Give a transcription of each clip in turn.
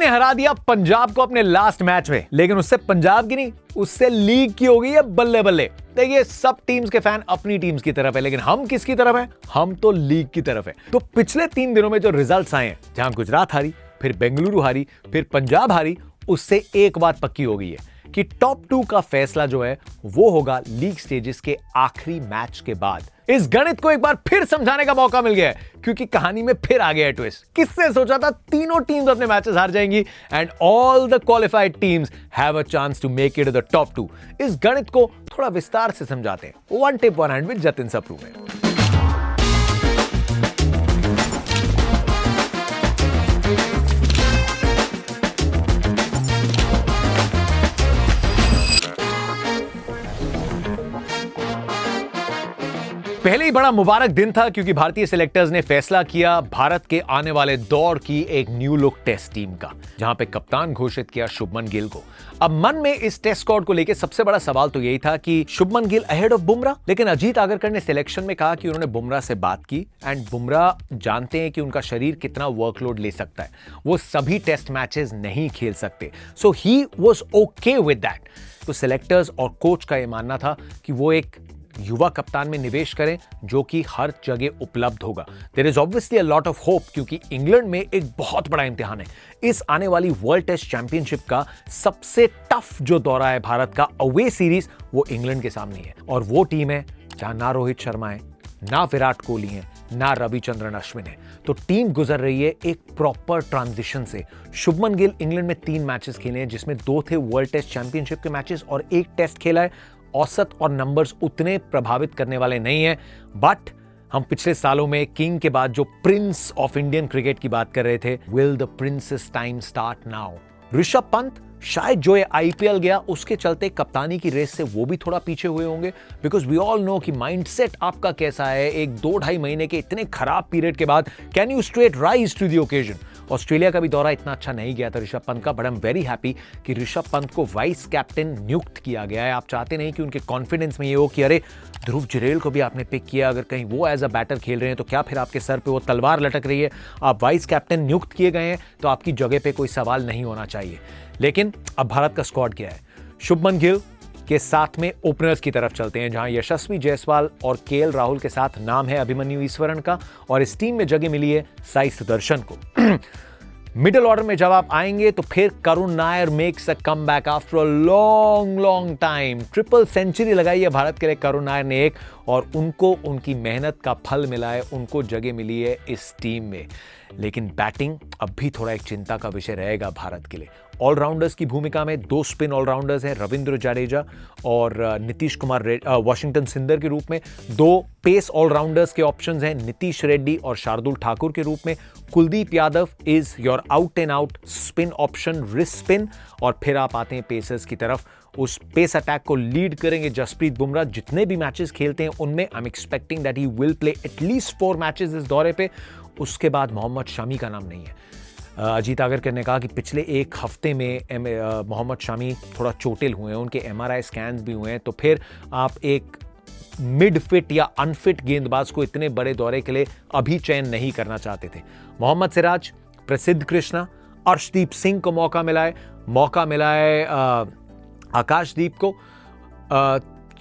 ने हरा दिया पंजाब को अपने लास्ट मैच में, लेकिन उससे पंजाब की नहीं, उससे लीग की हो गई है बल्ले बल्ले। देखिए, सब टीम्स के फैन अपनी टीम्स की तरफ है, लेकिन हम किसकी तरफ है? हम तो लीग की तरफ है। तो पिछले 3 दिनों में जो रिजल्ट्स आए हैं, जहां गुजरात हारी, फिर बेंगलुरु हारी, फिर पंजाब हारी, उससे एक बात पक्की हो गई है कि टॉप 2 का फैसला जो है वो होगा लीग स्टेजेस के आखिरी मैच के बाद। इस गणित को एक बार फिर समझाने का मौका मिल गया है, क्योंकि कहानी में फिर आ गया है ट्विस्ट। किसने सोचा था तीनों टीम्स अपने मैचेस हार जाएंगी and all the qualified teams have a chance to make it the top 2। इस गणित को थोड़ा विस्तार से समझाते हैं। One tip one hand with Jatin Sapru में। पहले ही बड़ा मुबारक दिन था, क्योंकि भारतीय सिलेक्टर्स ने फैसला किया भारत के आने वाले दौर की एक न्यू लुक टेस्ट टीम का, जहां पे कप्तान घोषित किया शुभमन गिल को। अब मन में इस टेस्ट स्क्वाड को लेकर सबसे बड़ा सवाल तो यही था कि शुभमन गिल अहेड ऑफ बुमराह, लेकिन अजीत आगरकर ने सिलेक्शन में कहा कि उन्होंने बुमराह से बात की एंड बुमराह जानते हैं कि उनका शरीर कितना वर्कलोड ले सकता है, वो सभी टेस्ट मैचेस नहीं खेल सकते, so he was okay with that. तो सिलेक्टर्स और कोच का यह मानना था कि वो एक युवा कप्तान में निवेश करें जो कि हर जगह उपलब्ध होगा। There is obviously a lot of hope, क्योंकि इंग्लैंड में एक बहुत बड़ा इम्तिहान है। इस आने वाली वर्ल्ड टेस्ट चैंपियनशिप का सबसे टफ जो दौरा है भारत का, अवे सीरीज, वो इंग्लैंड के सामने है। और वो टीम है जहां ना रोहित शर्मा है, ना विराट कोहली है, ना रविचंद्रन अश्विन है। तो टीम गुजर रही है एक प्रॉपर ट्रांजिशन से। शुभमन गिल इंग्लैंड में 3 मैचेस खेले हैं, जिसमें 2 थे वर्ल्ड टेस्ट चैंपियनशिप के मैचेस और 1 टेस्ट खेला है। औसत और नंबर्स उतने प्रभावित करने वाले नहीं है, बट हम पिछले सालों में किंग के बाद जो प्रिंस ऑफ इंडियन क्रिकेट की बात कर रहे थे, will the princess time start now. Rishabh Pant शायद जो ये आईपीएल गया उसके चलते कप्तानी की रेस से वो भी थोड़ा पीछे हुए होंगे, बिकॉज वी ऑल नो कि माइंडसेट आपका कैसा है। एक 2-2.5 महीने के इतने खराब पीरियड के बाद can you straight rise to the occasion. Australia का भी दौरा इतना अच्छा नहीं गया था ऋषभ पंत का, but I am very happy कि ऋषभ पंत को वाइस कैप्टन नियुक्त किया गया है। आप चाहते नहीं कि उनके कॉन्फिडेंस में ये हो कि अरे ध्रुव जुरैल को भी आपने पिक किया, अगर कहीं वो एज अ बैटर खेल रहे हैं तो क्या फिर आपके सर पे वो तलवार लटक रही है। आप वाइस कैप्टन नियुक्त किए गए हैं तो आपकी जगह पे कोई सवाल नहीं होना चाहिए। लेकिन अब भारत का स्क्वाड क्या है? शुभमन गिल के साथ में ओपनर्स की तरफ चलते हैं, जहां यशस्वी जायसवाल और केएल राहुल के साथ नाम है अभिमन्यु ईश्वरन का, और इस टीम में जगह मिली है साई सुदर्शन को। मिडिल ऑर्डर में जब आप आएंगे तो फिर Karun Nair makes a comeback after a long time. Triple century लगाई है भारत के लिए करुण नायर ने एक, और उनको उनकी मेहनत का फल मिला है, उनको जगह मिली है इस टीम में। लेकिन बैटिंग अब भी थोड़ा एक चिंता का विषय रहेगा भारत के लिए। ऑलराउंडर्स की भूमिका में 2 स्पिन ऑलराउंडर्स हैं, रविंद्र जडेजा और नीतीश कुमार वाशिंगटन सुंदर के रूप में। 2 पेस ऑलराउंडर्स के ऑप्शंस हैं, नीतीश रेड्डी और शार्दुल ठाकुर के रूप में। Kuldeep Yadav is your out and out spin option, wrist spin. और फिर आप आते हैं पेसर्स की तरफ। उस पेस अटैक को लीड करेंगे जसप्रीत बुमराह। जितने भी मैचेस खेलते हैं उनमें I am expecting that he will play at least 4 matches इस दौरे पे। उसके बाद मोहम्मद शमी का नाम नहीं है। अजीत आगरकर ने कहा कि पिछले 1 हफ्ते में मोहम्मद शमी थोड़ा चोटिल हुए हैं, उनके एमआरआई स्कैन्स भी हुए हैं। तो फिर आप एक मिड फिट या अनफिट गेंदबाज को इतने बड़े दौरे के लिए अभी चयन नहीं करना चाहते थे। मोहम्मद सिराज, प्रसिद्ध कृष्णा, अर्शदीप सिंह को मौका मिला है आकाशदीप को।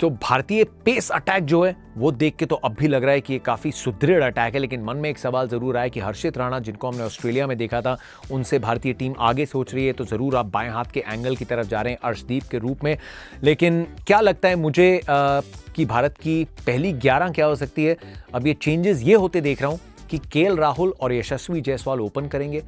तो भारतीय पेस अटैक जो है वो देख के तो अब भी लग रहा है कि ये काफी सुदृढ़ अटैक है, लेकिन मन में एक सवाल जरूर आया कि हर्षित राणा, जिनको हमने ऑस्ट्रेलिया में देखा था, उनसे भारतीय टीम आगे सोच रही है, तो जरूर आप बाएं हाथ के एंगल की तरफ जा रहे हैं अर्शदीप के रूप में। लेकिन क्या लगता है मुझे कि भारत की पहली 11 क्या हो सकती है? अब ये चेंजेस ये होते देख रहा हूं कि केएल राहुल और यशस्वी जायसवाल ओपन करेंगे।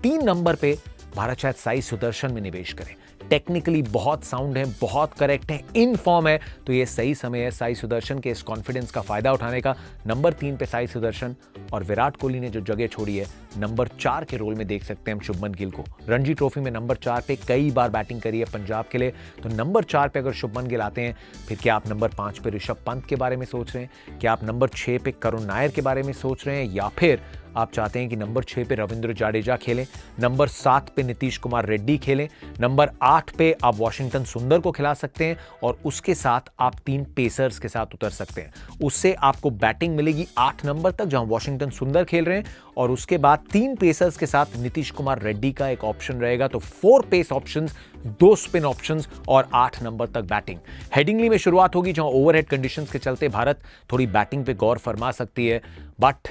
3 नंबर पे भारत शायद साई सुदर्शन में निवेश करें। टेक्निकली बहुत साउंड है, बहुत करेक्ट है, इन फॉर्म है, तो ये सही समय है साई सुदर्शन के इस कॉन्फिडेंस का फायदा उठाने का। नंबर 3 पे साई सुदर्शन, और विराट कोहली ने जो जगह छोड़ी है, नंबर 4 के रोल में देख सकते हैं हम शुभमन गिल को। रणजी ट्रॉफी में नंबर 4 पे कई बार बैटिंग करी है पंजाब के लिए, तो नंबर 4 पे अगर शुभमन गिल आते हैं, फिर क्या आप नंबर 5 पे ऋषभ पंत के बारे में सोच रहे हैं? क्या आप नंबर 6 पे करुण नायर के बारे में सोच रहे हैं? या फिर आप चाहते हैं कि नंबर 6 पे रविंद्र जाडेजा खेलें, नंबर 7 पे नीतीश कुमार रेड्डी खेलें, नंबर 8 पे आप वॉशिंगटन सुंदर को खिला सकते हैं और उसके साथ आप 3 पेसर्स के साथ उतर सकते हैं। उससे आपको बैटिंग मिलेगी 8 नंबर तक जहां वॉशिंगटन सुंदर खेल रहे हैं और उसके बाद 3 पेसर्स के साथ नीतीश कुमार रेड्डी का एक ऑप्शन रहेगा। तो 4 पेस ऑप्शंस, 2 स्पिन ऑप्शंस और 8 नंबर तक बैटिंग। हेडिंगली में शुरुआत होगी जहां ओवरहेड कंडीशंस के चलते भारत थोड़ी बैटिंग पे गौर फरमा सकती है, but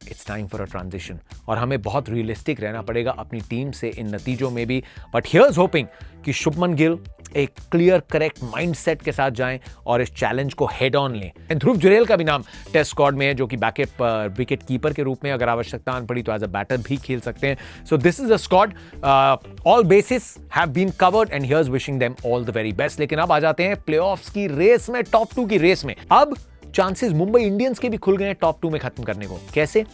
it's time for a transition और हमें बहुत रियलिस्टिक रहना पड़ेगा अपनी टीम से इन नतीजों में भी। बट हियर्स होपिंग कि शुभमन गिल एक क्लियर करेक्ट माइंडसेट के साथ जाएं और इस चैलेंज को हेड ऑन लें। ध्रुव जुरेल का भी नाम टेस्ट स्क्वाड में है, जो कि बैकअप विकेट कीपर के रूप में अगर आवश्यकता आन पड़ी तो एज अ बैटर भी खेल सकते हैं। So this is a squad, all bases have been covered and here's wishing them all the very best. लेकिन अब आ जाते हैं प्लेऑफ्स की रेस में, टॉप 2 की रेस में। अब चांसेस मुंबई इंडियंस के भी खुल गए हैं टॉप 2 में खत्म करने को। कैसे?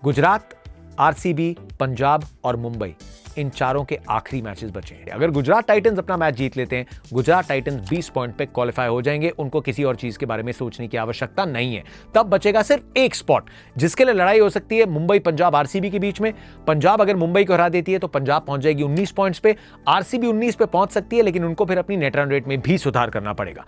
गुजरात, आरसीबी, पंजाब और मुंबई, इन चारों के आखिरी मैचेस बचे हैं। अगर गुजरात टाइटंस अपना मैच जीत लेते हैं, गुजरात टाइटंस 20 पॉइंट पे क्वालिफाई हो जाएंगे, उनको किसी और चीज के बारे में सोचने की आवश्यकता नहीं है। तब बचेगा सिर्फ एक स्पॉट जिसके लिए लड़ाई हो सकती है मुंबई, पंजाब, आरसीबी के बीच में। पंजाब अगर मुंबई को हरा देती है तो पंजाब पहुंच जाएगी 19 पॉइंट्स पे, आरसीबी 19 पे पहुंच सकती है, लेकिन उनको फिर अपनी नेट रन रेट में भी सुधार करना पड़ेगा।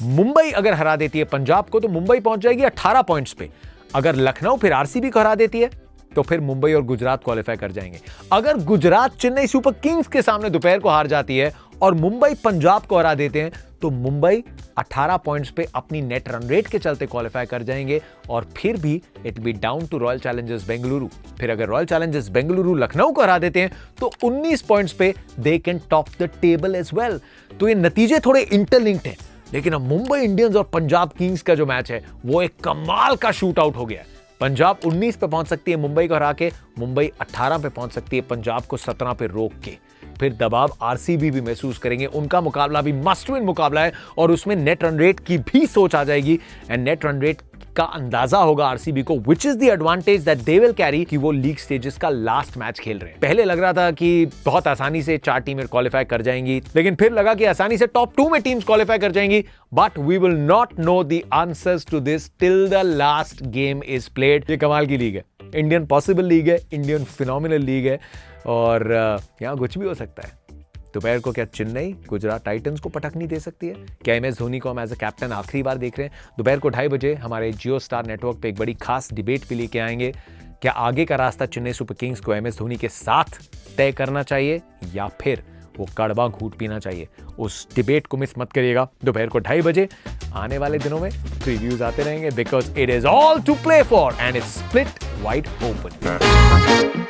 मुंबई अगर हरा देती है पंजाब को तो मुंबई पहुंच जाएगी 18 पॉइंट्स पे। अगर लखनऊ फिर आरसीबी को हरा देती है तो फिर मुंबई और गुजरात क्वालिफाई कर जाएंगे। अगर गुजरात चेन्नई सुपर किंग्स के सामने दोपहर को हार जाती है और मुंबई पंजाब को हरा देते हैं तो मुंबई 18 पॉइंट्स पे अपनी नेट रन रेट के चलते क्वालिफाई कर जाएंगे और फिर भी it be down to royal challengers Bengaluru. फिर अगर रॉयल चैलेंजर्स बेंगलुरु लखनऊ को हरा देते हैं तो 19 पॉइंट्स पे they can top the table as well. तो ये नतीजे थोड़े इंटरलिंक्ड हैं, लेकिन अब मुंबई इंडियंस और पंजाब किंग्स का जो मैच है वो एक कमाल का शूट आउट हो गया है। पंजाब 19 पे पहुंच सकती है मुंबई को हरा के, मुंबई 18 पे पहुंच सकती है पंजाब को 17 पे रोक के। फिर दबाव आरसीबी भी महसूस करेंगे, उनका मुकाबला भी मस्ट विन मुकाबला है और उसमें नेट रन रेट की भी सोच आ जाएगी एंड नेट रन रेट का अंदाजा होगा आरसीबी को, which is the advantage that they will carry कि वो लीग स्टेजेस का लास्ट मैच खेल रहे हैं। पहले लग रहा था कि बहुत आसानी से 4 टीमें क्वालिफाई कर जाएंगी, लेकिन फिर लगा कि आसानी से टॉप 2 में टीम्स क्वालिफाई कर जाएंगी, but we will not know the answers to this till the last game is played. ये कमाल की लीग है, इंडियन पॉसिबल लीग है, इंडियन फिनोमिनल लीग है और यहां कुछ भी हो सकता है। दोपहर को क्या चेन्नई गुजरात टाइटंस को पटकनी दे सकती है? क्या एमएस धोनी को हम एज अ कैप्टन आखिरी बार देख रहे हैं? दोपहर को 2:30 बजे हमारे जियो स्टार नेटवर्क पे एक बड़ी खास डिबेट भी लेके आएंगे। क्या आगे का रास्ता चेन्नई सुपर किंग्स को एमएस धोनी के साथ तय करना चाहिए या फिर वो कड़वा घूंट पीना चाहिए? उस डिबेट को मिस मत करिएगा। दोपहर को 2:30 बजे आने वाले दिनों में प्रीव्यूज आते रहेंगे, because it is all to play for and it's split wide open.